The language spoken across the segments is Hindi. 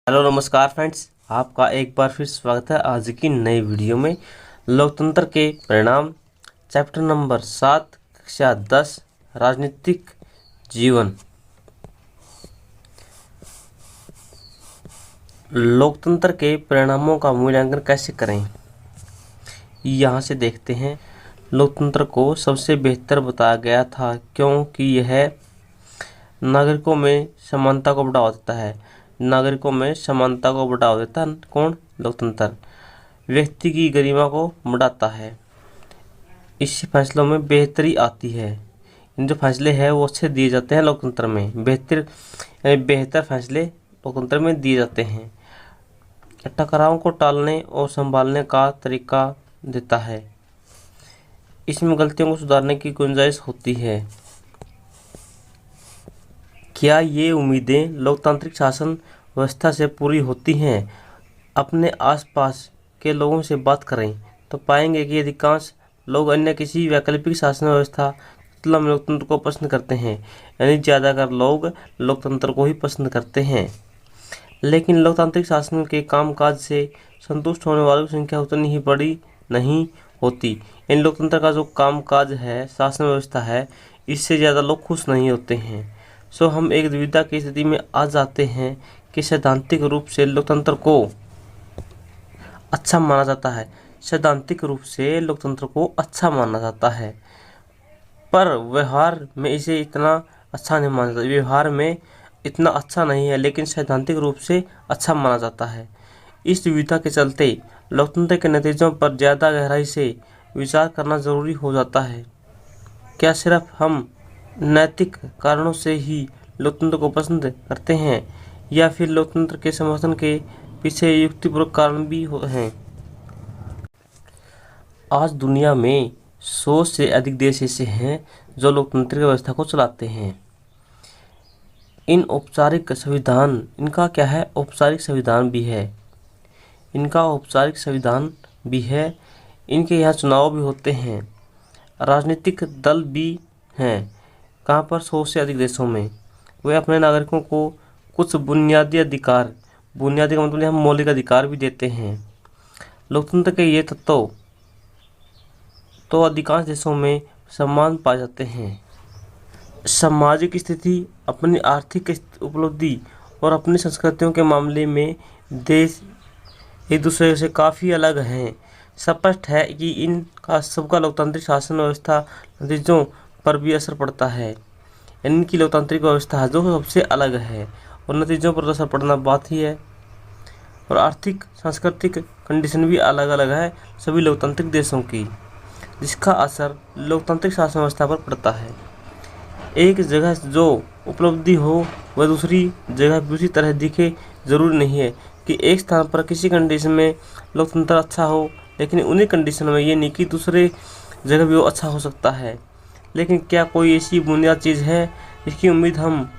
हेलो नमस्कार फ्रेंड्स, आपका एक बार फिर स्वागत है आज की नई वीडियो में। लोकतंत्र के परिणाम, चैप्टर नंबर 7, कक्षा 10, राजनीतिक जीवन। लोकतंत्र के परिणामों का मूल्यांकन कैसे करें, यहाँ से देखते हैं। लोकतंत्र को सबसे बेहतर बताया गया था क्योंकि यह नागरिकों में समानता को बढ़ावा देता है। नागरिकों में समानता को बढ़ावा देता है कौन? लोकतंत्र। व्यक्ति की गरिमा को बढ़ाता है। इससे फैसलों में बेहतरी आती है। इन जो फैसले हैं वो अच्छे दिए जाते हैं लोकतंत्र में। बेहतर फैसले लोकतंत्र में दिए जाते हैं। टकराव को टालने और संभालने का तरीका देता है। इसमें गलतियों को सुधारने की गुंजाइश होती है। क्या ये उम्मीदें लोकतांत्रिक शासन व्यवस्था से पूरी होती हैं? अपने आसपास के लोगों से बात करें तो पाएंगे कि अधिकांश लोग अन्य किसी वैकल्पिक शासन व्यवस्था तुलना में लोकतंत्र को पसंद करते हैं। यानी ज़्यादातर लोग लोकतंत्र को ही पसंद करते हैं। लेकिन लोकतांत्रिक शासन के कामकाज से संतुष्ट होने वालों की संख्या उतनी ही बड़ी नहीं होती। इन लोकतंत्र का जो कामकाज है, शासन व्यवस्था है, इससे ज़्यादा लोग खुश नहीं होते हैं। सो हम एक दुविधा की स्थिति में आ जाते हैं कि सैद्धांतिक रूप से लोकतंत्र को अच्छा माना जाता है। सैद्धांतिक रूप से लोकतंत्र को अच्छा माना जाता है, पर व्यवहार में इसे इतना अच्छा नहीं माना जाता। व्यवहार में इतना अच्छा नहीं है, लेकिन सैद्धांतिक रूप से अच्छा माना जाता है। इस दुविधा के चलते लोकतंत्र के नतीजों पर ज़्यादा गहराई से विचार करना जरूरी हो जाता है। क्या सिर्फ हम नैतिक कारणों से ही लोकतंत्र को पसंद करते हैं, या फिर लोकतंत्र के समर्थन के पीछे युक्तिपूर्वक कारण भी हैं? आज दुनिया में 100 से अधिक देश ऐसे हैं जो लोकतांत्रिक व्यवस्था को चलाते हैं। इनका क्या है? औपचारिक संविधान भी है। इनका औपचारिक संविधान भी है। इनके यहाँ चुनाव भी होते हैं। राजनीतिक दल भी हैं। कहाँ पर? 100 से अधिक देशों में। वे अपने नागरिकों को कुछ बुनियादी का मतलब हम मौलिक अधिकार भी देते हैं। लोकतंत्र के ये तत्व तो अधिकांश देशों में समान पाए जाते हैं। सामाजिक स्थिति, अपनी आर्थिक उपलब्धि और अपनी संस्कृतियों के मामले में देश एक दूसरे से काफ़ी अलग हैं। स्पष्ट है कि इनका सबका लोकतांत्रिक शासन व्यवस्था नतीजों पर भी असर पड़ता है। इनकी लोकतांत्रिक व्यवस्था है जो सबसे अलग है, और नतीजों पर असर पड़ना बात ही है। और आर्थिक सांस्कृतिक कंडीशन भी अलग अलग है सभी लोकतांत्रिक देशों की, जिसका असर लोकतांत्रिक शासन व्यवस्था पर पड़ता है। एक जगह जो उपलब्धि हो वह दूसरी जगह भी उसी तरह दिखे जरूरी नहीं है कि एक स्थान पर किसी कंडीशन में लोकतंत्र अच्छा हो, लेकिन उन्हीं कंडीशन में ये नहीं कि दूसरे जगह भी वो अच्छा हो सकता है। लेकिन क्या कोई ऐसी बुनियादी चीज़ है जिसकी उम्मीद हम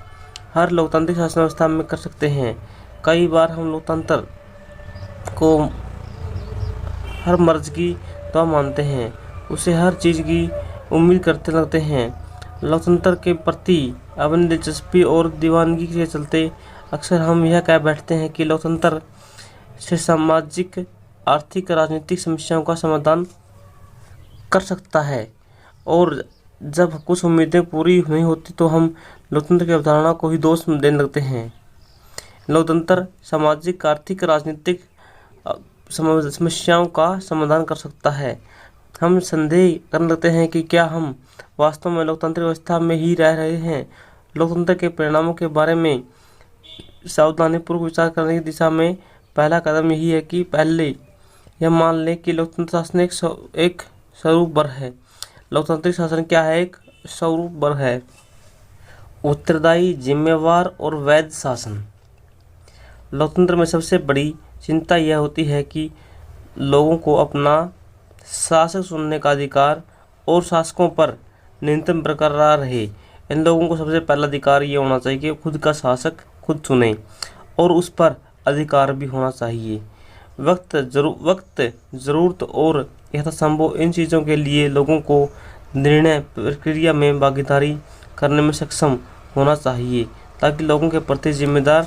हर लोकतांत्रिक शासन व्यवस्था में कर सकते हैं? कई बार हम लोकतंत्र को हर मर्ज की दवा मानते हैं, उसे हर चीज़ की उम्मीद करते लगते हैं। लोकतंत्र के प्रति अपनी दिलचस्पी और दीवानगी के चलते अक्सर हम यह कह बैठते हैं कि लोकतंत्र से सामाजिक, आर्थिक, राजनीतिक समस्याओं का समाधान कर सकता है, और जब कुछ उम्मीदें पूरी नहीं होती तो हम लोकतंत्र की अवधारणा को ही दोष देने लगते हैं। लोकतंत्र सामाजिक, आर्थिक, राजनीतिक समस्याओं का समाधान कर सकता है। हम संदेह करने लगते हैं कि क्या हम वास्तव में लोकतांत्रिक व्यवस्था में ही रह रहे हैं। लोकतंत्र के परिणामों के बारे में सावधानीपूर्वक विचार करने की दिशा में पहला कदम यही है कि पहले यह मान लें कि लोकतंत्र शासन एक स्वरूप बर है। लोकतांत्रिक शासन क्या है? एक स्वरूप बर है। उत्तरदायी, जिम्मेवार और वैध शासन। लोकतंत्र में सबसे बड़ी चिंता यह होती है कि लोगों को अपना शासक चुनने का अधिकार और शासकों पर नियंत्रण बरकरार रहे। इन लोगों को सबसे पहला अधिकार ये होना चाहिए कि खुद का शासक खुद चुने, और उस पर अधिकार भी होना चाहिए। वक्त, ज़रूरत और यथासंभव इन चीज़ों के लिए लोगों को निर्णय प्रक्रिया में भागीदारी करने में सक्षम होना चाहिए, ताकि लोगों के प्रति जिम्मेदार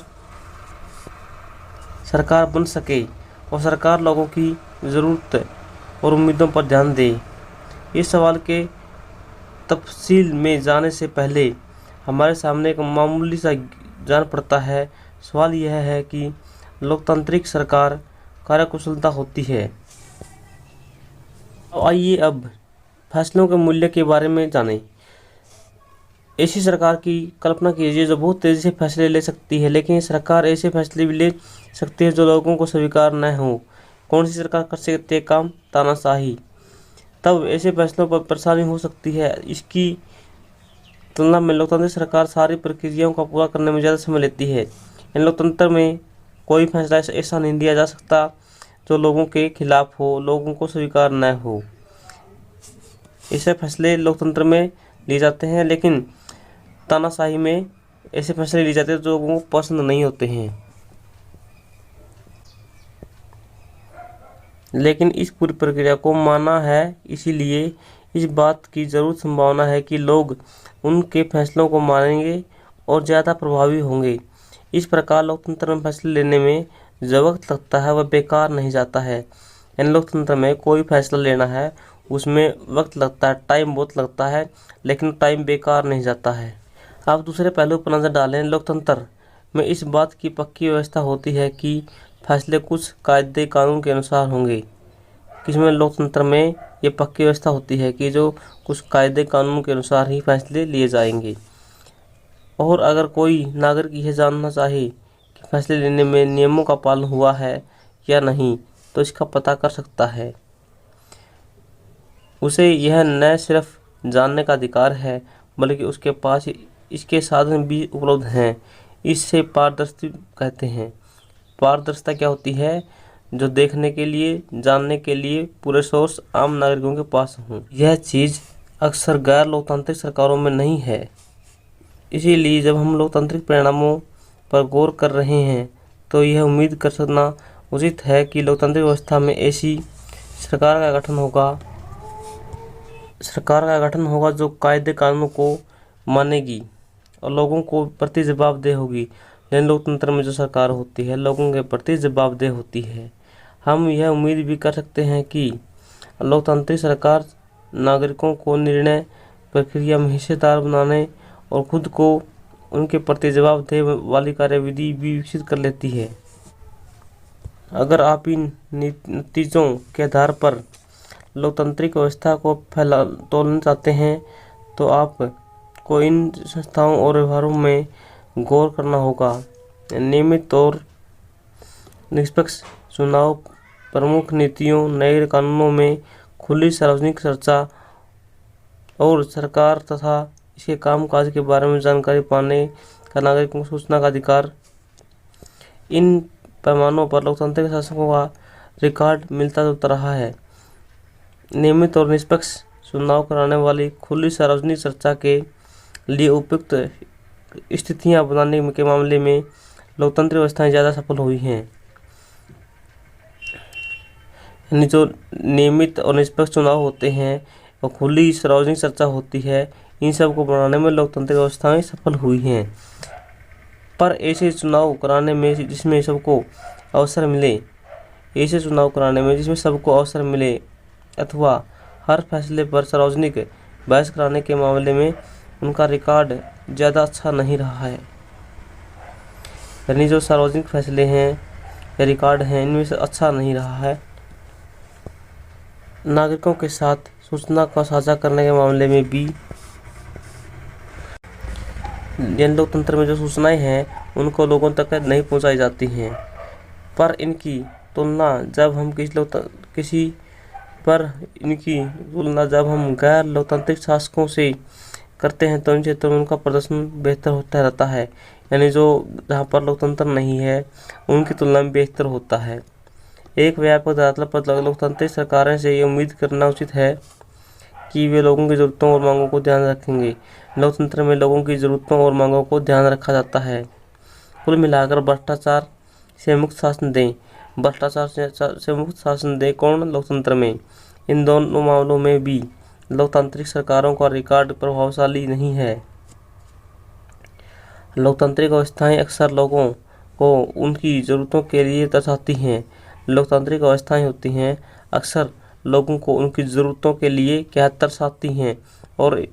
सरकार बन सके और सरकार लोगों की ज़रूरत और उम्मीदों पर ध्यान दे। इस सवाल के तफसील में जाने से पहले हमारे सामने एक मामूली सा जान पड़ता है। सवाल यह है कि लोकतांत्रिक सरकार कार्यकुशलता होती है। तो आइए अब फैसलों के मूल्य के बारे में जानें। ऐसी सरकार की कल्पना कीजिए जो बहुत तेज़ी से फैसले ले सकती है, लेकिन ये सरकार ऐसे फैसले भी ले सकती है जो लोगों को स्वीकार न हो। कौन सी सरकार कर सकती है काम? तानाशाही। तब ऐसे फैसलों पर परेशानी हो सकती है। इसकी तुलना में लोकतांत्रिक सरकार सारी प्रक्रियाओं का पूरा करने में ज़्यादा समय लेती है। इन लोकतंत्र में कोई फैसला ऐसा नहीं दिया जा सकता जो लोगों के खिलाफ हो, लोगों को स्वीकार न हो। ऐसे फैसले लोकतंत्र में लिए जाते हैं, लेकिन तानाशाही में ऐसे फैसले लिए जाते हैं जो लोगों को पसंद नहीं होते हैं। लेकिन इस पूरी प्रक्रिया को माना है, इसीलिए इस बात की ज़रूर संभावना है कि लोग उनके फैसलों को मानेंगे और ज़्यादा प्रभावी होंगे। इस प्रकार लोकतंत्र में फैसले लेने में जो वक्त लगता है वह बेकार नहीं जाता है। इन लोकतंत्र में कोई फैसला लेना है, उसमें वक्त लगता है, टाइम बहुत लगता है, लेकिन टाइम बेकार नहीं जाता है। आप दूसरे पहलू पर नज़र डालें। लोकतंत्र में इस बात की पक्की व्यवस्था होती है कि फैसले कुछ कायदे कानून के अनुसार होंगे। किसमें? लोकतंत्र में ये पक्की व्यवस्था होती है कि जो कुछ कायदे कानून के अनुसार ही फैसले लिए जाएंगे। और अगर कोई नागरिक यह जानना चाहे कि फैसले लेने में नियमों का पालन हुआ है या नहीं, तो इसका पता कर सकता है। उसे यह न सिर्फ जानने का अधिकार है, बल्कि उसके पास इसके साधन भी उपलब्ध हैं। इससे पारदर्शिता कहते हैं। पारदर्शिता क्या होती है? जो देखने के लिए, जानने के लिए पूरे सोर्स आम नागरिकों के पास हों। यह चीज़ अक्सर गैर लोकतांत्रिक सरकारों में नहीं है। इसीलिए जब हम लोकतांत्रिक परिणामों पर गौर कर रहे हैं तो यह उम्मीद कर सकना उचित है कि लोकतांत्रिक व्यवस्था में ऐसी सरकार का गठन होगा जो कायदे कानूनों को मानेगी और लोगों को प्रति जवाबदेह होगी। लेकिन लोकतंत्र में जो सरकार होती है लोगों के प्रति जवाबदेह होती है। हम यह उम्मीद भी कर सकते हैं कि लोकतांत्रिक सरकार नागरिकों को निर्णय प्रक्रिया में हिस्सेदार बनाने और खुद को उनके प्रति जवाबदेह वाली कार्यविधि भी विकसित कर लेती है। अगर आप इन नतीजों के आधार पर लोकतांत्रिक व्यवस्था को तोलना चाहते हैं तो आपको इन संस्थाओं और व्यवहारों में गौर करना होगा। नियमित और निष्पक्ष चुनाव, प्रमुख नीतियों, नए कानूनों में खुली सार्वजनिक चर्चा और सरकार तथा इसके कामकाज के बारे में जानकारी पाने का नागरिकों को सूचना का अधिकार। इन पैमानों पर लोकतांत्रिक शासकों का रिकॉर्ड मिलता जुलता रहा है। नियमित और निष्पक्ष चुनाव कराने वाली खुली सार्वजनिक चर्चा के लिए उपयुक्त स्थितियां बनाने के मामले में लोकतांत्रिक व्यवस्थाएं ज़्यादा सफल हुई हैं। यानी जो नियमित और निष्पक्ष चुनाव होते हैं और खुली सार्वजनिक चर्चा होती है, इन सब को बनाने में लोकतांत्रिक व्यवस्थाएं सफल हुई हैं। पर ऐसे चुनाव कराने में जिसमें सबको अवसर मिले, अथवा हर फैसले पर सार्वजनिक बहस कराने के मामले में उनका रिकॉर्ड ज़्यादा अच्छा नहीं रहा है। यानी जो सार्वजनिक फैसले हैं या रिकॉर्ड हैं, इनमें से अच्छा नहीं रहा है। नागरिकों के साथ सूचना का साझा करने के मामले में भी जन लोकतंत्र में जो सूचनाएं हैं उनको लोगों तक नहीं पहुंचाई जाती हैं। पर इनकी तुलना जब हम गैर लोकतांत्रिक शासकों से करते हैं तो इन क्षेत्रों में उनका प्रदर्शन बेहतर होता रहता है। यानी जो जहाँ पर लोकतंत्र नहीं है उनकी तुलना में बेहतर होता है। एक व्यापक धरातल पर लोकतांत्रिक सरकारें से ये उम्मीद करना उचित है कि वे लोगों की ज़रूरतों और मांगों को ध्यान रखेंगे। लोकतंत्र में लोगों की ज़रूरतों और मांगों को ध्यान रखा जाता है। कुल मिलाकर भ्रष्टाचार से मुक्त शासन दें कौन? लोकतंत्र में। इन दोनों मामलों में भी लोकतांत्रिक सरकारों का रिकॉर्ड प्रभावशाली नहीं है। लोकतांत्रिक व्यवस्थाएं अक्सर लोगों को उनकी ज़रूरतों के लिए दर्शाती हैं। लोकतांत्रिक व्यवस्थाएं होती हैं अक्सर लोगों को उनकी ज़रूरतों के लिए क्या दर्शाती हैं और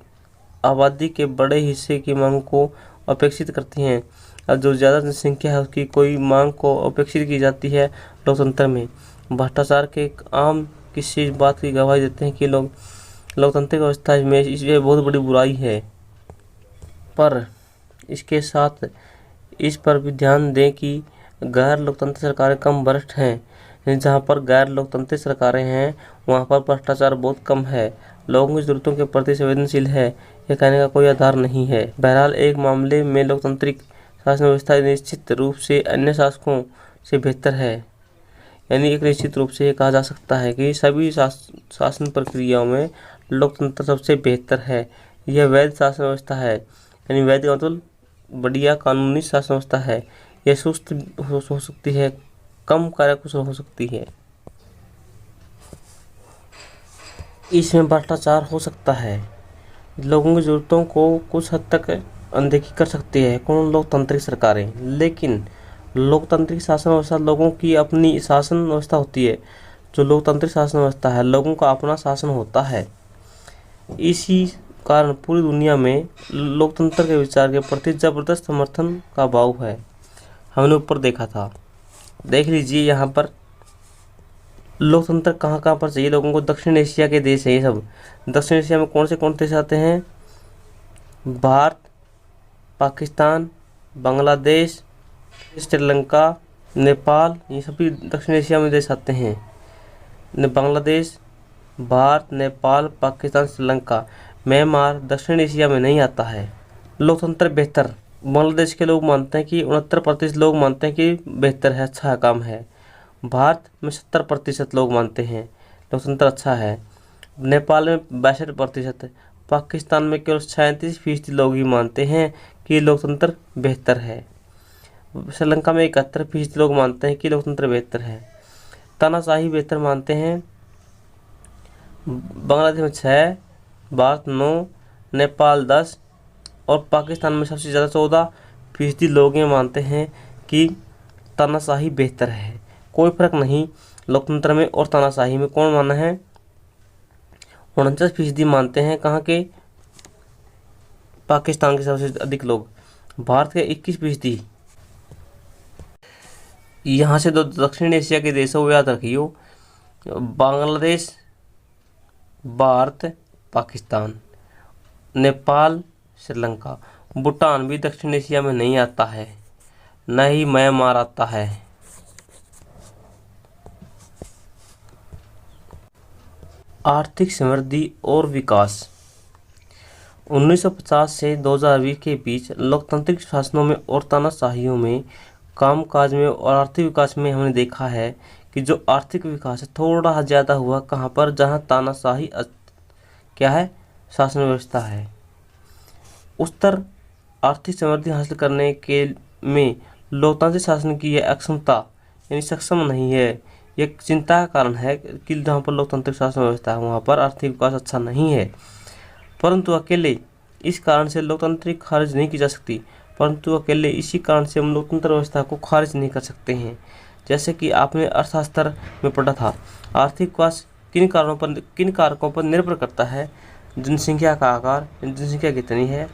आबादी के बड़े हिस्से की मांग को अपेक्षित करती हैं। और जो ज़्यादा जनसंख्या है उसकी कोई मांग को अपेक्षित की जाती है। लोकतंत्र में भ्रष्टाचार के एक आम किसी इस बात की गवाही देते हैं कि लोकतांत्रिक व्यवस्था में इसमें बहुत बड़ी बुराई है। पर इसके साथ इस पर भी ध्यान दें कि गैर लोकतांत्रिक सरकारें कम भ्रष्ट हैं। जहाँ पर गैर लोकतांत्रिक सरकारें हैं वहाँ पर भ्रष्टाचार बहुत कम है। लोगों की ज़रूरतों के प्रति संवेदनशील है, यह कहने का कोई आधार नहीं है। बहरहाल एक मामले में लोकतांत्रिक शासन व्यवस्था निश्चित रूप से अन्य शासकों से बेहतर है। यानी एक निश्चित रूप से ये कहा जा सकता है कि सभी शासन प्रक्रियाओं में लोकतंत्र सबसे बेहतर है। यह वैध शासन व्यवस्था है, यानी वैध का मतलब बढ़िया कानूनी शासन व्यवस्था है। यह सुस्त हो सकती है, कम कार्यकुशल हो सकती है, इसमें भ्रष्टाचार हो सकता है, लोगों की ज़रूरतों को कुछ हद तक अनदेखी कर सकती है कौन लोकतांत्रिक सरकारें। लेकिन लोकतांत्रिक शासन व्यवस्था लोगों की अपनी शासन व्यवस्था होती है। जो लोकतांत्रिक शासन व्यवस्था है लोगों का अपना शासन होता है। इसी कारण पूरी दुनिया में लोकतंत्र के विचार के प्रति जबरदस्त समर्थन का भाव है। हमने ऊपर देखा था, देख लीजिए यहाँ पर लोकतंत्र कहाँ कहाँ पर चाहिए लोगों को। दक्षिण एशिया के देश हैं ये सब। दक्षिण एशिया में कौन से देश आते हैं? भारत, पाकिस्तान, बांग्लादेश, श्रीलंका, नेपाल, ये सभी दक्षिण एशिया में देश आते हैं। बांग्लादेश, भारत, नेपाल, पाकिस्तान, श्रीलंका। म्यांमार दक्षिण एशिया में नहीं आता है। लोकतंत्र बेहतर बांग्लादेश के लोग मानते हैं कि 69% लोग मानते हैं कि बेहतर है, अच्छा काम है। भारत में 70% लोग मानते हैं लोकतंत्र अच्छा है। नेपाल में 62%, पाकिस्तान में केवल 37% लोग ही मानते हैं कि लोकतंत्र बेहतर है। श्रीलंका में 71% लोग मानते हैं कि लोकतंत्र बेहतर है। तानाशाही बेहतर मानते हैं। बांग्लादेश में 6, भारत 9, नेपाल 10 और पाकिस्तान में सबसे ज़्यादा 14% लोग ये मानते हैं कि तानाशाही बेहतर है। कोई फर्क नहीं लोकतंत्र में और तानाशाही में। कौन माना है? 49% मानते हैं। कहाँ के? पाकिस्तान के सबसे अधिक लोग। भारत के 21%। यहाँ से दो दक्षिण एशिया के देशों को याद रखियो, बांग्लादेश, भारत, पाकिस्तान, नेपाल, श्रीलंका। भूटान भी दक्षिण एशिया में नहीं आता है, न ही म्यांमार आता है। आर्थिक समृद्धि और विकास। 1950 से 2020 के बीच लोकतांत्रिक शासनों में और तानाशाहियों में कामकाज में और आर्थिक विकास में हमने देखा है कि जो आर्थिक विकास है थोड़ा ज़्यादा हुआ कहाँ पर? जहाँ तानाशाही क्या है, शासन व्यवस्था है। उच्चतर आर्थिक समृद्धि हासिल करने के में लोकतांत्रिक शासन की यह अक्षमता यानी सक्षम नहीं है। यह चिंता का कारण है कि जहाँ पर लोकतांत्रिक शासन व्यवस्था है वहाँ पर आर्थिक विकास अच्छा नहीं है। परंतु अकेले इस कारण से लोकतांत्रिक खारिज नहीं की जा सकती, परंतु अकेले इसी कारण से हम लोकतंत्र व्यवस्था को खारिज नहीं कर सकते हैं। जैसे कि आपने अर्थशास्त्र में पढ़ा था, आर्थिक विकास किन कारकों पर निर्भर करता है? जनसंख्या का आकार, जनसंख्या कितनी है,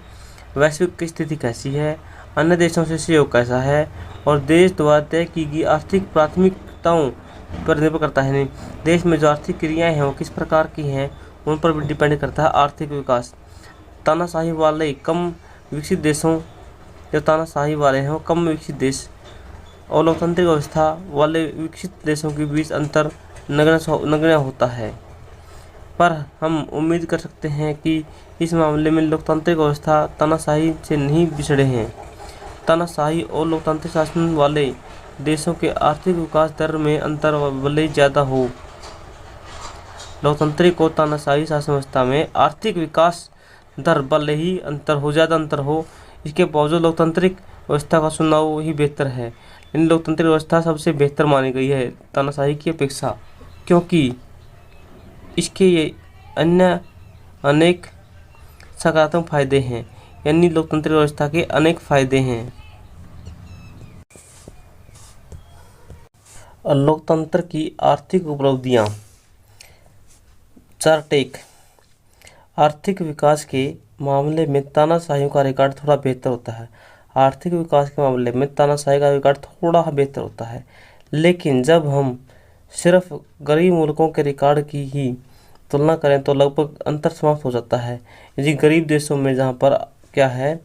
वैश्विक स्थिति कैसी है, अन्य देशों से सहयोग कैसा है, और देश द्वारा तय की गई आर्थिक प्राथमिकताओं पर निर्भर करता है। नहीं, देश में जो आर्थिक क्रियाएं हैं वो किस प्रकार की हैं उन पर भी डिपेंड करता है आर्थिक विकास। तानाशाही वाले कम विकसित देशों, जो तानाशाही वाले हैं वो कम विकसित देश, और लोकतांत्रिक व्यवस्था वाले विकसित देशों के बीच अंतर नगण्य होता है। पर हम उम्मीद कर सकते हैं कि इस मामले में लोकतांत्रिक व्यवस्था तानाशाही से नहीं बिछड़े हैं। तानाशाही और लोकतांत्रिक शासन वाले देशों के आर्थिक विकास दर में अंतर भले ज़्यादा हो, लोकतांत्रिक और तानाशाही शासन व्यवस्था में आर्थिक विकास दर भले ही ज़्यादा अंतर हो, इसके बावजूद लोकतांत्रिक व्यवस्था का चुनाव ही बेहतर है। इन लोकतांत्रिक व्यवस्था सबसे बेहतर मानी गई है तानाशाही की अपेक्षा, क्योंकि इसके ये अन्य अनेक सकारात्मक फायदे हैं। यानी लोकतांत्रिक व्यवस्था के अनेक फायदे हैं। और लोकतंत्र की आर्थिक उपलब्धियाँ। चार्टेक। आर्थिक विकास के मामले में तानाशाहियों का रिकॉर्ड थोड़ा बेहतर होता है। आर्थिक विकास के मामले में तानाशाही का रिकॉर्ड थोड़ा बेहतर होता है, लेकिन जब हम सिर्फ गरीब मुल्कों के रिकॉर्ड की ही तुलना करें तो लगभग अंतर समाप्त हो जाता है। यदि गरीब देशों में जहाँ पर क्या है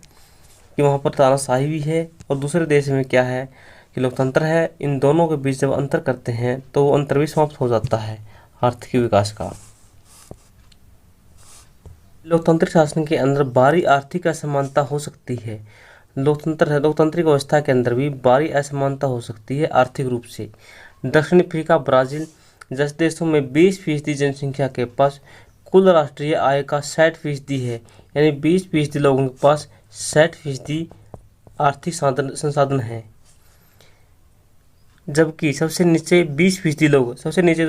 कि वहाँ पर तानाशाही भी है और दूसरे देश में क्या है कि लोकतंत्र है, इन दोनों के बीच जब अंतर करते हैं तो वो अंतर भी समाप्त हो जाता है आर्थिक विकास का। लोकतांत्रिक शासन के अंदर बाहरी आर्थिक असमानता हो सकती है। लोकतांत्रिक व्यवस्था के अंदर भी बाहरी असमानता हो सकती है आर्थिक रूप से। दक्षिण अफ्रीका, ब्राज़ील जैसे देशों में 20% जनसंख्या के पास कुल राष्ट्रीय आय का 60% है, यानी 20% लोगों के पास 60% आर्थिक संसाधन है, जबकि सबसे नीचे जो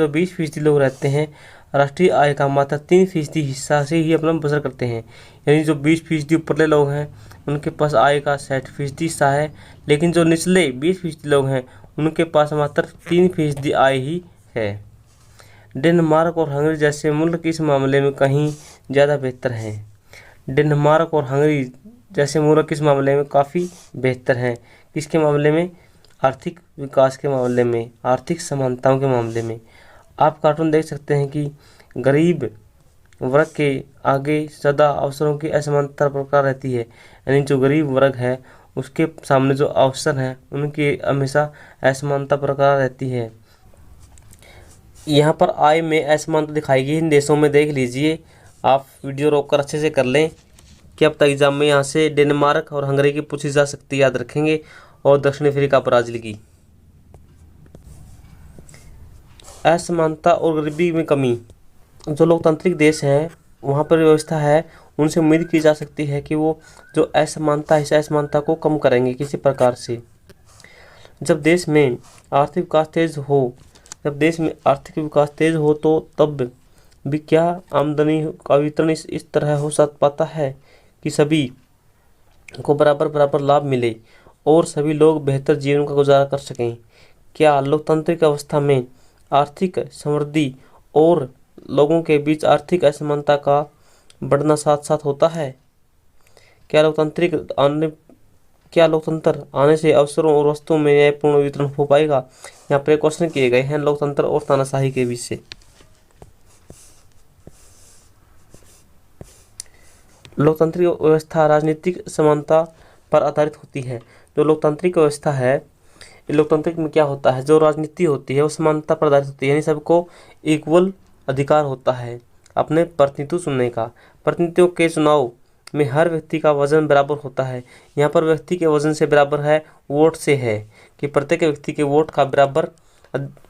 20% लोग रहते हैं राष्ट्रीय आय का मात्र 3% हिस्सा से ही अपना बसर करते हैं। यानी जो 20% ऊपरले लोग हैं उनके पास आय का 60% हिस्सा है, लेकिन जो निचले 20% लोग हैं उनके पास मात्र 3% आय ही है। डेनमार्क और हंगरी जैसे मुल्क इस मामले में कहीं ज़्यादा बेहतर हैं। डेनमार्क और हंगरी जैसे मुल्क इस मामले में काफ़ी बेहतर हैं। किसके मामले में? आर्थिक विकास के मामले में, आर्थिक समानताओं के मामले में। आप कार्टून देख सकते हैं कि गरीब वर्ग के आगे ज़्यादा अवसरों की असमानता बरकरार रहती है, यानी जो गरीब वर्ग है उसके सामने जो अवसर हैं उनकी हमेशा असमानता बरकरार रहती है। यहाँ पर आय में असमानता दिखाई गई इन देशों में, देख लीजिए। आप वीडियो रोककर अच्छे से कर लें कि अब तक एग्जाम में यहाँ से डेनमार्क और हंगरी की पूछी जा सकती है, याद रखेंगे, और दक्षिण अफ्रीका, ब्राज़ील की। असमानता और गरीबी में कमी। जो लोकतांत्रिक देश हैं वहाँ पर व्यवस्था है, उनसे उम्मीद की जा सकती है कि वो जो असमानता है इस असमानता को कम करेंगे किसी प्रकार से। जब देश में आर्थिक विकास तेज हो तो तब भी क्या आमदनी का वितरण इस तरह हो पाता है कि सभी को बराबर लाभ मिले और सभी लोग बेहतर जीवन का गुजारा कर सकें। क्या लोकतांत्रिक अवस्था में आर्थिक समृद्धि और लोगों के बीच आर्थिक असमानता का बढ़ना साथ साथ होता है? क्या लोकतंत्र आने से अवसरों और वस्तुओं में न्यायपूर्ण वितरण हो पाएगा? यहाँ पर क्वेश्चन किए गए हैं लोकतंत्र और तानाशाही के बीच से। लोकतांत्रिक व्यवस्था राजनीतिक समानता पर आधारित होती है। जो लोकतांत्रिक व्यवस्था है, लोकतांत्रिक में क्या होता है, जो राजनीति होती है वो समानता पर आधारित होती है, यानी सबको इक्वल अधिकार होता है अपने प्रतिनिधित्व चुनने का। प्रतिनिधियों के चुनाव में हर व्यक्ति का वजन बराबर होता है। यहाँ पर व्यक्ति के वजन से बराबर है, वोट से है कि प्रत्येक व्यक्ति के वोट का बराबर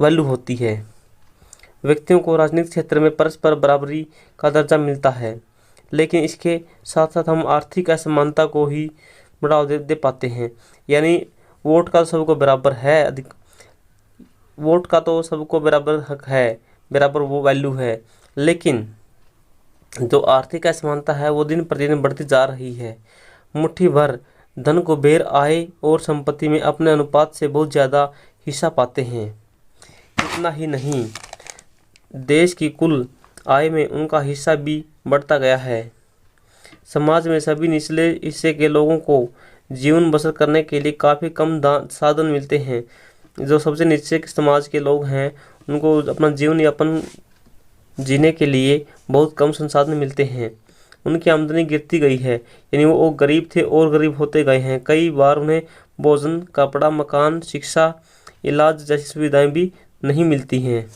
वैल्यू होती है। व्यक्तियों को राजनीतिक क्षेत्र में परस्पर बराबरी का दर्जा मिलता है, लेकिन इसके साथ साथ हम आर्थिक असमानता को ही बढ़ावा दे पाते हैं। यानी वोट का सबको बराबर है, वोट का तो सबको बराबर हक है, बराबर वो वैल्यू है, लेकिन जो आर्थिक असमानता है वो दिन प्रतिदिन बढ़ती जा रही है। मुट्ठी भर धन कुबेर आय और संपत्ति में अपने अनुपात से बहुत ज़्यादा हिस्सा पाते हैं। इतना ही नहीं, देश की कुल आय में उनका हिस्सा भी बढ़ता गया है। समाज में सभी निचले हिस्से के लोगों को जीवन बसर करने के लिए काफ़ी कम साधन मिलते हैं। जो सबसे नीचे समाज के लोग हैं उनको अपना जीवन यापन जीने के लिए बहुत कम संसाधन मिलते हैं। उनकी आमदनी गिरती गई है, यानी वो गरीब थे और गरीब होते गए हैं। कई बार उन्हें भोजन, कपड़ा, मकान, शिक्षा, इलाज जैसी सुविधाएं भी नहीं मिलती हैं।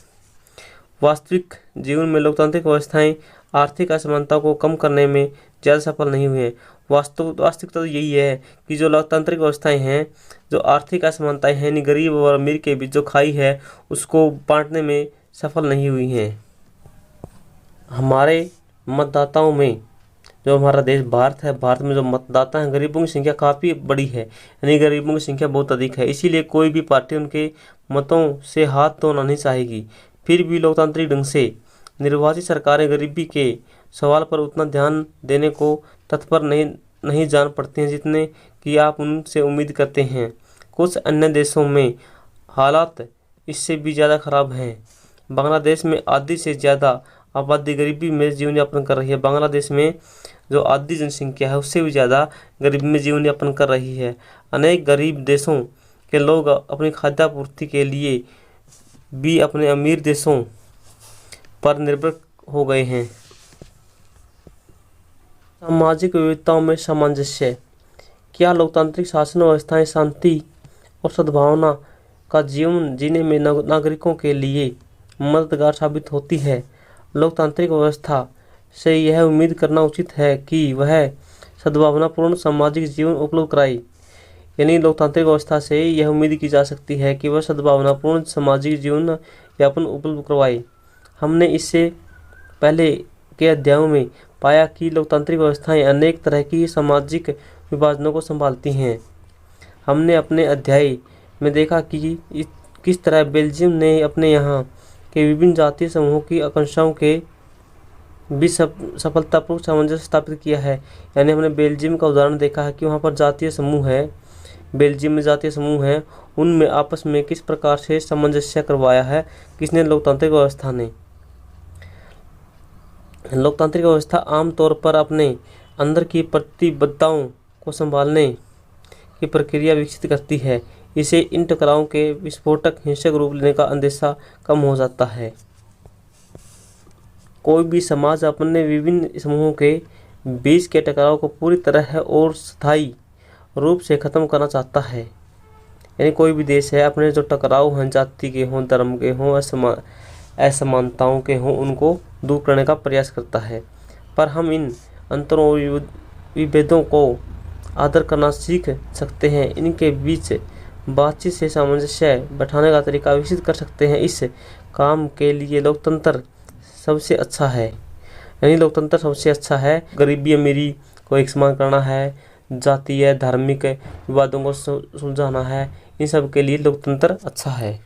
वास्तविक जीवन में लोकतांत्रिक व्यवस्थाएं आर्थिक असमानता को कम करने में ज़्यादा सफल नहीं हुए हैं। वास्तविकता तो यही है कि जो लोकतांत्रिक व्यवस्थाएं हैं, जो आर्थिक असमानताएं हैं, यानी गरीब और अमीर के बीच जो खाई है उसको बांटने में सफल नहीं हुई हैं। हमारे मतदाताओं में, जो हमारा देश भारत है, भारत में जो मतदाता हैं गरीबों की संख्या काफ़ी बड़ी है, यानी गरीबों की संख्या बहुत अधिक है। इसीलिए कोई भी पार्टी उनके मतों से हाथ धोना नहीं चाहेगी। फिर भी लोकतांत्रिक ढंग से निर्वाचित सरकारें गरीबी के सवाल पर उतना ध्यान देने को तत्पर नहीं जान पड़ती हैं जितने कि आप उनसे उम्मीद करते हैं। कुछ अन्य देशों में हालात इससे भी ज़्यादा खराब हैं। बांग्लादेश में आधी से ज़्यादा आबादी गरीबी में जीवन यापन कर रही है। बांग्लादेश में जो आधी जनसंख्या है उससे भी ज़्यादा गरीबी में जीवन यापन कर रही है। अनेक गरीब देशों के लोग अपनी खाद्यापूर्ति के लिए भी अपने अमीर देशों पर निर्भर हो गए हैं। सामाजिक विविधताओं में सामंजस्य। क्या लोकतांत्रिक शासन व्यवस्थाएं शांति और सद्भावना का जीवन जीने में नागरिकों के लिए मददगार साबित होती है? लोकतांत्रिक व्यवस्था से यह उम्मीद करना उचित है कि वह सद्भावनापूर्ण सामाजिक जीवन उपलब्ध कराए। यानी लोकतांत्रिक व्यवस्था से यह उम्मीद की जा सकती है कि वह सद्भावनापूर्ण सामाजिक जीवन यापन उपलब्ध करवाए। हमने इससे पहले के अध्यायों में पाया कि लोकतांत्रिक व्यवस्थाएं अनेक तरह की सामाजिक विभाजनों को संभालती हैं। हमने अपने अध्याय में देखा कि किस तरह बेल्जियम ने अपने यहाँ के विभिन्न जातीय समूहों की आकांक्षाओं के भी सफलतापूर्वक सामंजस्य स्थापित किया है। यानी हमने बेल्जियम का उदाहरण देखा है कि वहाँ पर जातीय समूह है, बेल्जियम में जातीय समूह है, उनमें आपस में किस प्रकार से सामंजस्य करवाया है, किसने? लोकतांत्रिक व्यवस्था ने। लोकतांत्रिक व्यवस्था आमतौर पर अपने अंदर की प्रतिबद्धताओं को संभालने की प्रक्रिया विकसित करती है। इसे इन टकरावों के विस्फोटक हिंसक रूप लेने का अंदेशा कम हो जाता है। कोई भी समाज अपने विभिन्न समूहों के बीच के टकराव को पूरी तरह और स्थायी रूप से खत्म करना चाहता है। यानी कोई भी देश है अपने जो टकराव हैं, जाति के हों, धर्म के हों, असमानताओं के हों, उनको दूर करने का प्रयास करता है। पर हम इन अंतरों और विभेदों को आदर करना सीख सकते हैं। इनके बीच बातचीत से सामंजस्य बैठाने का तरीका विकसित कर सकते हैं। इस काम के लिए लोकतंत्र सबसे अच्छा है। यानी लोकतंत्र सबसे अच्छा है। गरीबी अमीरी को एक समान करना है, जातीय धार्मिक विवादों को सुलझाना है, इन सब के लिए लोकतंत्र अच्छा है।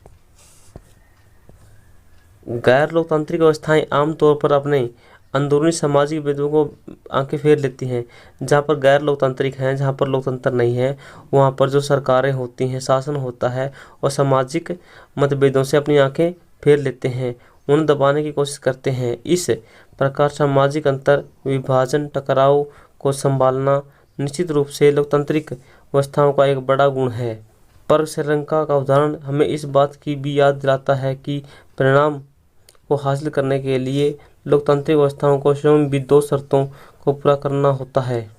गैर लोकतांत्रिक व्यवस्थाएं आमतौर पर अपने अंदरूनी सामाजिक भेदों को आंखें फेर लेती हैं। जहाँ पर गैर लोकतांत्रिक हैं, जहाँ पर लोकतंत्र नहीं है, वहाँ पर जो सरकारें होती हैं, शासन होता है, और सामाजिक मतभेदों से अपनी आंखें फेर लेते हैं, उन्हें दबाने की कोशिश करते हैं। इस प्रकार सामाजिक अंतर विभाजन टकराव को संभालना निश्चित रूप से लोकतांत्रिक व्यवस्थाओं का एक बड़ा गुण है। पर श्रीलंका का उदाहरण हमें इस बात की भी याद दिलाता है कि परिणाम को हासिल करने के लिए लोकतांत्रिक व्यवस्थाओं को स्वयं भी 2 शर्तों को पूरा करना होता है।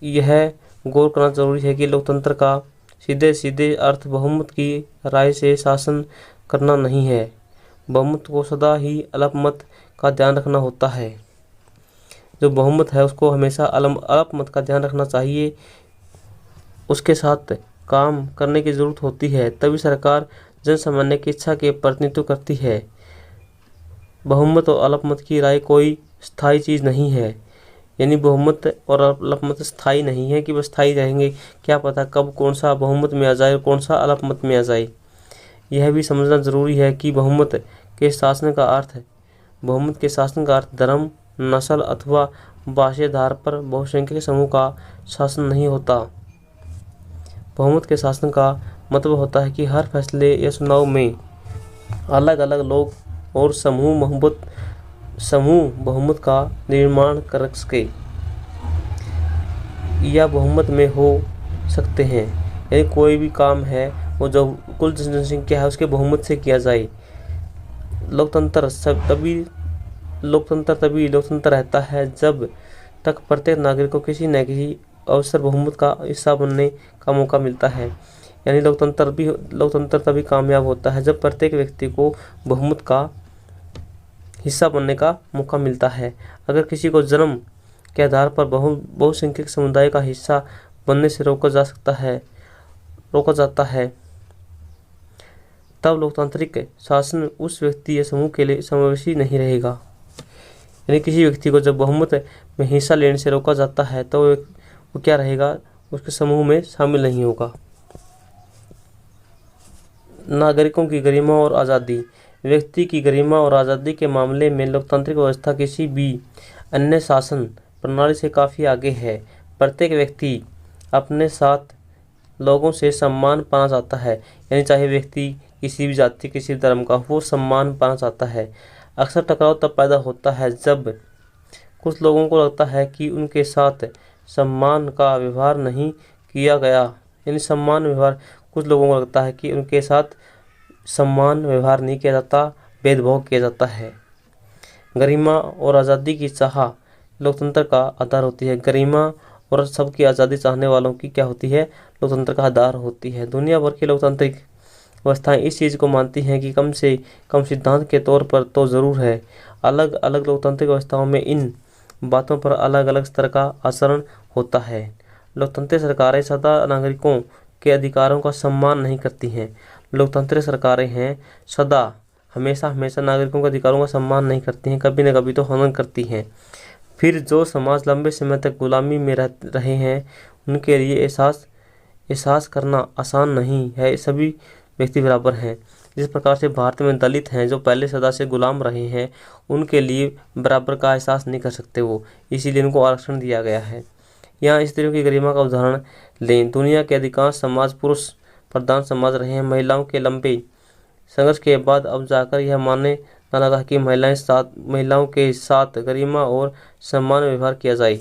यह गौर करना जरूरी है कि लोकतंत्र का सीधे सीधे अर्थ बहुमत की राय से शासन करना नहीं है। बहुमत को सदा ही अल्पमत का ध्यान रखना होता है। जो बहुमत है उसको हमेशा अल्पमत का ध्यान रखना चाहिए, उसके साथ काम करने की जरूरत होती है, तभी सरकार जन सामान्य की इच्छा के प्रतिनिधित्व करती है। बहुमत और अल्पमत की राय कोई स्थायी चीज़ नहीं है। यानी बहुमत और अल्पमत स्थायी नहीं है कि वह स्थायी रहेंगे, क्या पता कब कौन सा बहुमत में आ जाए और कौन सा अल्पमत में आ जाए। यह भी समझना जरूरी है कि बहुमत के शासन का अर्थ धर्म, नस्ल अथवा भाषा आधार पर बहुसंख्यक समूह का शासन नहीं होता। बहुमत के शासन का मतलब होता है कि हर फैसले या चुनाव में अलग अलग लोग और समूह बहुमत का निर्माण कर सके या बहुमत में हो सकते हैं। यानी कोई भी काम है वो जो कुल जनसंख्या है उसके बहुमत से किया जाए। लोकतंत्र तभी लोकतंत्र रहता है जब तक प्रत्येक नागरिक को किसी न किसी अवसर बहुमत का हिस्सा बनने का मौका मिलता है। यानी लोकतंत्र तभी कामयाब होता है जब प्रत्येक व्यक्ति को बहुमत का हिस्सा बनने का मौका मिलता है। अगर किसी को जन्म के आधार पर बहुसंख्यक समुदाय का हिस्सा बनने से रोका जाता है तब लोकतांत्रिक शासन उस व्यक्ति या समूह के लिए समावेशी नहीं रहेगा। यानी किसी व्यक्ति को जब बहुमत में हिस्सा लेने से रोका जाता है तो वो क्या रहेगा, उसके समूह में शामिल नहीं होगा। नागरिकों की गरिमा और आज़ादी। व्यक्ति की गरिमा और आज़ादी के मामले में लोकतांत्रिक व्यवस्था किसी भी अन्य शासन प्रणाली से काफ़ी आगे है। प्रत्येक व्यक्ति अपने साथ लोगों से सम्मान पाना चाहता है, यानी चाहे व्यक्ति किसी भी जाति किसी भी धर्म का हो, वो सम्मान पाना चाहता है। अक्सर टकराव तब पैदा होता है जब कुछ लोगों को लगता है कि उनके साथ सम्मान का व्यवहार नहीं किया गया, यानी सम्मान व्यवहार कुछ लोगों को लगता है कि उनके साथ सम्मान व्यवहार नहीं किया जाता, भेदभाव किया जाता है। गरिमा और आज़ादी की चाह लोकतंत्र का आधार होती है। गरिमा और सबकी आज़ादी चाहने वालों की क्या होती है? लोकतंत्र का आधार होती है। दुनिया भर की लोकतांत्रिक व्यवस्थाएं इस चीज़ को मानती हैं कि कम से कम सिद्धांत के तौर पर तो ज़रूर है। अलग अलग लोकतांत्रिक व्यवस्थाओं में इन बातों पर अलग अलग स्तर का आचरण होता है। लोकतांत्रिक सरकारें सदा नागरिकों के अधिकारों का सम्मान नहीं करती हैं। लोकतांत्रिक सरकारें हैं सदा हमेशा नागरिकों के अधिकारों का सम्मान नहीं करती हैं, कभी न कभी तो हनन करती हैं। फिर जो समाज लंबे समय तक गुलामी में रहे हैं, उनके लिए एहसास करना आसान नहीं है। सभी व्यक्ति बराबर हैं। जिस प्रकार से भारत में दलित हैं जो पहले सदा से गुलाम रहे हैं, उनके लिए बराबर का एहसास नहीं कर सकते वो, इसीलिए उनको आरक्षण दिया गया है। यहाँ स्त्रियों की गरिमा का उदाहरण लें। दुनिया के अधिकांश समाज पुरुष प्रधान समाज रहे हैं। महिलाओं के लंबे संघर्ष के बाद अब जाकर यह मानने न लगा कि महिलाओं के साथ गरिमा और सम्मान व्यवहार किया जाए।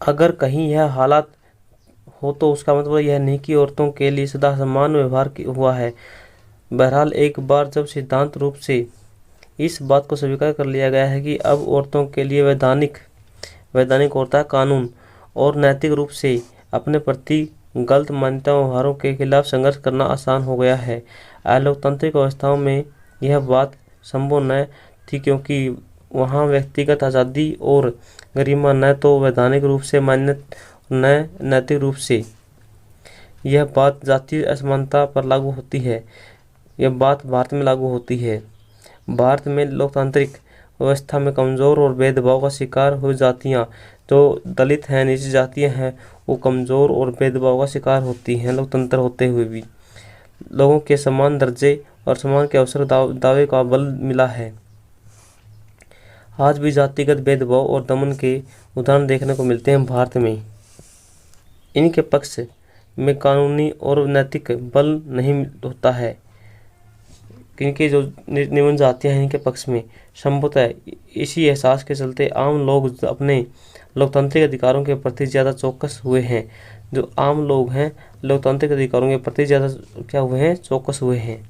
अगर कहीं यह हालात हो तो उसका मतलब यह नहीं कि औरतों के लिए सदा सम्मान व्यवहार हुआ है। बहरहाल एक बार जब सिद्धांत रूप से इस बात को स्वीकार कर लिया गया है कि अब औरतों के लिए वैधानिक होता है, कानून और नैतिक रूप से अपने प्रति गलत मान्यताओं व्यवहारों के खिलाफ संघर्ष करना आसान हो गया है। लोकतांत्रिक व्यवस्थाओं में यह बात संभव न थी, क्योंकि वहाँ व्यक्तिगत आज़ादी और गरिमा न तो वैधानिक रूप से मान्य न नैतिक रूप से। यह बात जातीय असमानता पर लागू होती है। यह बात भारत में लागू होती है। भारत में लोकतांत्रिक व्यवस्था में कमज़ोर और भेदभाव का शिकार हुई जातियाँ, जो दलित हैं, नीची जातियाँ हैं, वो कमज़ोर और भेदभाव का शिकार होती हैं। लोकतंत्र होते हुए भी लोगों के समान दर्जे और समान के अवसर दावे का बल मिला है। आज भी जातिगत भेदभाव और दमन के उदाहरण देखने को मिलते हैं भारत में। इनके पक्ष में कानूनी और नैतिक बल नहीं होता है। इनके जो निम्न जातियाँ हैं, इनके पक्ष में संभवतः इसी एहसास के चलते आम लोग अपने लोकतांत्रिक अधिकारों के प्रति ज़्यादा चौकस हुए हैं। जो आम लोग हैं लोकतांत्रिक अधिकारों के प्रति ज़्यादा क्या हुए हैं? चौकस हुए हैं।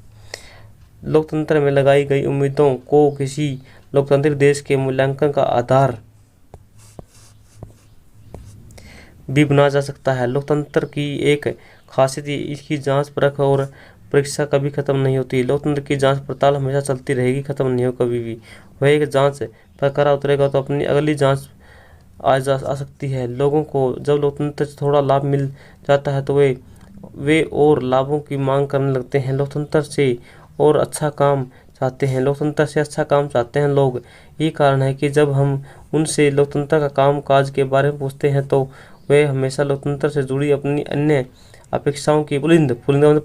लोकतंत्र में लगाई गई उम्मीदों को किसी लोकतांत्रिक देश के मूल्यांकन का आधार भी बनाया जा सकता है। लोकतंत्र की एक खासियत इसकी जांच परख और परीक्षा कभी खत्म नहीं होती। लोकतंत्र की जांच पड़ताल हमेशा चलती रहेगी, खत्म नहीं हो कभी भी। वह एक जांच पर खरा उतरेगा तो अपनी अगली जांच आ सकती है। लोगों को जब लोकतंत्र से थोड़ा लाभ मिल जाता है तो वे और लाभों की मांग करने लगते हैं। लोकतंत्र से और अच्छा काम चाहते हैं। लोकतंत्र से अच्छा काम चाहते हैं लोग। यही कारण है कि जब हम उनसे लोकतंत्र का काम काज के बारे में पूछते हैं तो वे हमेशा लोकतंत्र से जुड़ी अपनी अन्य अपेक्षाओं की बुलंद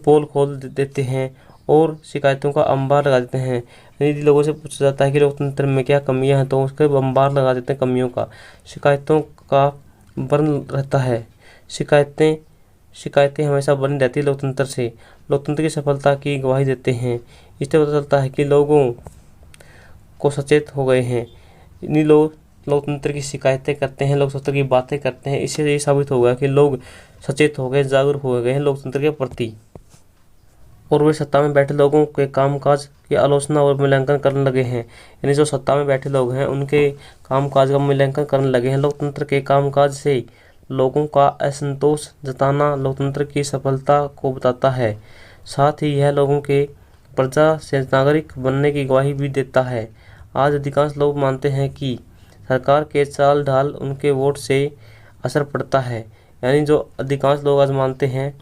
पोल खोल देते हैं और शिकायतों का अंबार लगा देते हैं। यदि लोगों से पूछा जाता है कि लोकतंत्र में क्या कमियां हैं तो उसके अंबार लगा देते हैं कमियों का। शिकायतों का बन रहता है। शिकायतें हमेशा बनी रहती है लोकतंत्र से। लोकतंत्र की सफलता की गवाही देते हैं। इससे पता चलता है कि लोगों को सचेत हो गए हैं। इन्हीं लोग लोकतंत्र की शिकायतें करते हैं, लोकतंत्र की बातें करते हैं। इससे ये साबित हो गया कि लोग सचेत हो गए, जागरूक हो गए हैं लोकतंत्र के प्रति, और वे सत्ता में बैठे लोगों के कामकाज की आलोचना और मूल्यांकन करने लगे हैं। यानी जो सत्ता में बैठे लोग हैं उनके कामकाज का मूल्यांकन करने लगे हैं। लोकतंत्र के कामकाज से लोगों का असंतोष जताना लोकतंत्र की सफलता को बताता है। साथ ही यह लोगों के प्रजा से नागरिक बनने की गवाही भी देता है। आज अधिकांश लोग मानते हैं कि सरकार के चाल ढाल उनके वोट से असर पड़ता है। यानी जो अधिकांश लोग आज मानते हैं,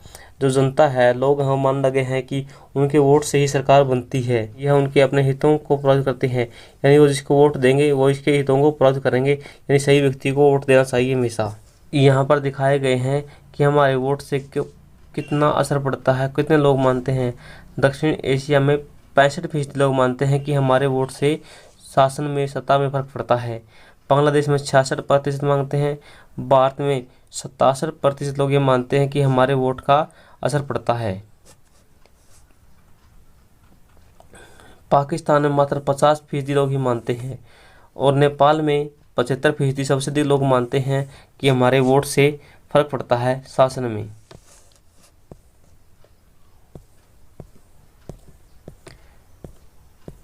जो जनता है, लोग हम मान लगे हैं कि उनके वोट से ही सरकार बनती है। यह उनके अपने हितों को पूरा करते हैं। यानी वो जिसको वोट देंगे वो इसके हितों को पूरा करेंगे। यानी सही व्यक्ति को वोट देना चाहिए हमेशा। यहाँ पर दिखाए गए हैं कि हमारे वोट से कितना असर पड़ता है, कितने लोग मानते हैं। दक्षिण एशिया में 65% लोग मानते हैं कि हमारे वोट से शासन में, सत्ता में फर्क पड़ता है। बांग्लादेश में 66% मानते हैं। भारत में 67% लोग ये मानते हैं कि हमारे वोट का असर पड़ता है। पाकिस्तान में मात्र 50% लोग ही मानते हैं और नेपाल में 75% सबसे अधिक लोग मानते हैं कि हमारे वोट से फर्क पड़ता है शासन में।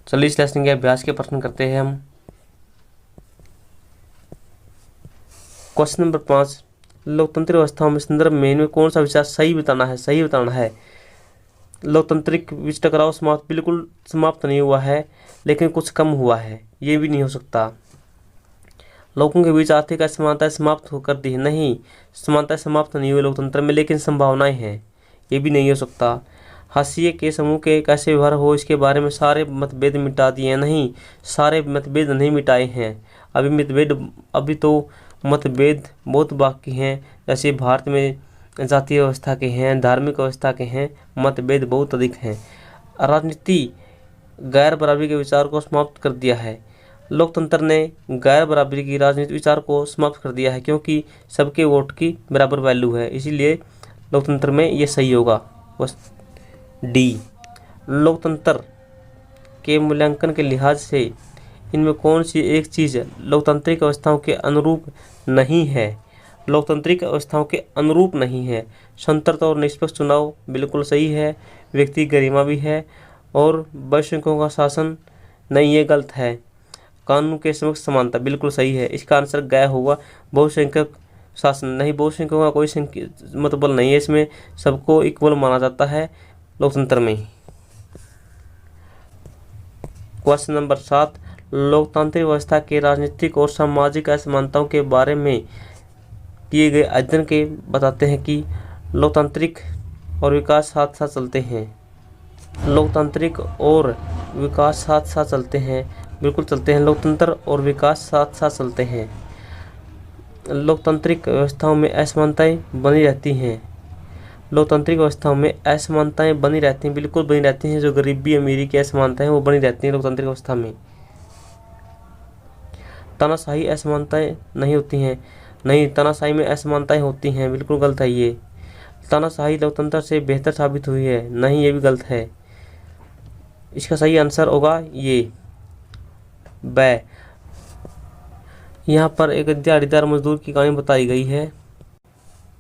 चलिए इस लेसन के अभ्यास के प्रश्न करते हैं हम। क्वेश्चन नंबर 5, लोकतांत्रिक व्यवस्थाओं में संदर्भ में इनमें कौन सा विचार सही बताना है? सही बताना है। लोकतांत्रिक बीच टकराव बिल्कुल समाप्त नहीं हुआ है, लेकिन कुछ कम हुआ है, ये भी नहीं हो सकता। लोगों के बीच आर्थिक असमानताएं समाप्त कर दी है, नहीं, समानताएं समाप्त नहीं हुई लोकतंत्र में, लेकिन संभावनाएं हैं, ये भी नहीं हो सकता। हाशिए के समूह के कैसे व्यवहार हो इसके बारे में सारे मतभेद मिटा दिए हैं, नहीं, सारे मतभेद नहीं मिटाए हैं, अभी तो मतभेद बहुत बाकी हैं। जैसे भारत में जातीय व्यवस्था के हैं, धार्मिक व्यवस्था के हैं, मतभेद बहुत अधिक हैं। राजनीति गैर बराबरी के विचार को समाप्त कर दिया है। लोकतंत्र ने गैर बराबरी की राजनीतिक विचार को समाप्त कर दिया है, क्योंकि सबके वोट की बराबर वैल्यू है, इसीलिए लोकतंत्र में ये सही होगा। बस डी, लोकतंत्र के मूल्यांकन के लिहाज से इनमें कौन सी एक चीज़ लोकतांत्रिक व्यवस्थाओं के अनुरूप नहीं है? लोकतांत्रिक व्यवस्थाओं के अनुरूप नहीं है। स्वतंत्र और निष्पक्ष चुनाव बिल्कुल सही है, व्यक्ति गरिमा भी है, और बहुसंख्यकों का शासन नहीं, ये गलत है। कानून के समक्ष समानता बिल्कुल सही है, इसका आंसर गया होगा। बहुसंख्यक शासन नहीं, बहुसंख्यकों का कोई मतलब नहीं है, इसमें सबको इक्वल माना जाता है लोकतंत्र में। क्वेश्चन नंबर 7, लोकतांत्रिक व्यवस्था के राजनीतिक और सामाजिक असमानताओं के बारे में किए गए अध्ययन के बताते हैं कि लोकतांत्रिक और विकास साथ साथ चलते हैं। लोकतांत्रिक और विकास साथ साथ चलते हैं, बिल्कुल चलते हैं। लोकतंत्र और विकास साथ साथ चलते हैं। लोकतांत्रिक व्यवस्थाओं में असमानताएं बनी रहती हैं। लोकतांत्रिक व्यवस्थाओं में असमानताएं बनी रहती हैं, बिल्कुल बनी रहती हैं। जो गरीबी अमीरी की असमानताएं वो बनी रहती हैं लोकतांत्रिक व्यवस्था में। तानाशाही असमानताएं नहीं होती हैं, नहीं, तानाशाही में असमानताएं होती हैं, बिल्कुल गलत है ये। तानाशाही लोकतंत्र से बेहतर साबित हुई है, नहीं, ये भी गलत है। इसका सही आंसर होगा ये ब। यहाँ पर एक दिहाड़ीदार मजदूर की कहानी बताई गई है,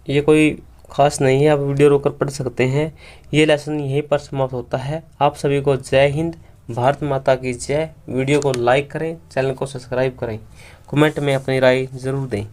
ये कोई खास नहीं है, आप वीडियो रोककर पढ़ सकते हैं। ये लेसन यहीं पर समाप्त होता है। आप सभी को जय हिंद, भारत माता की जय। वीडियो को लाइक करें, चैनल को सब्सक्राइब करें, कमेंट में अपनी राय ज़रूर दें।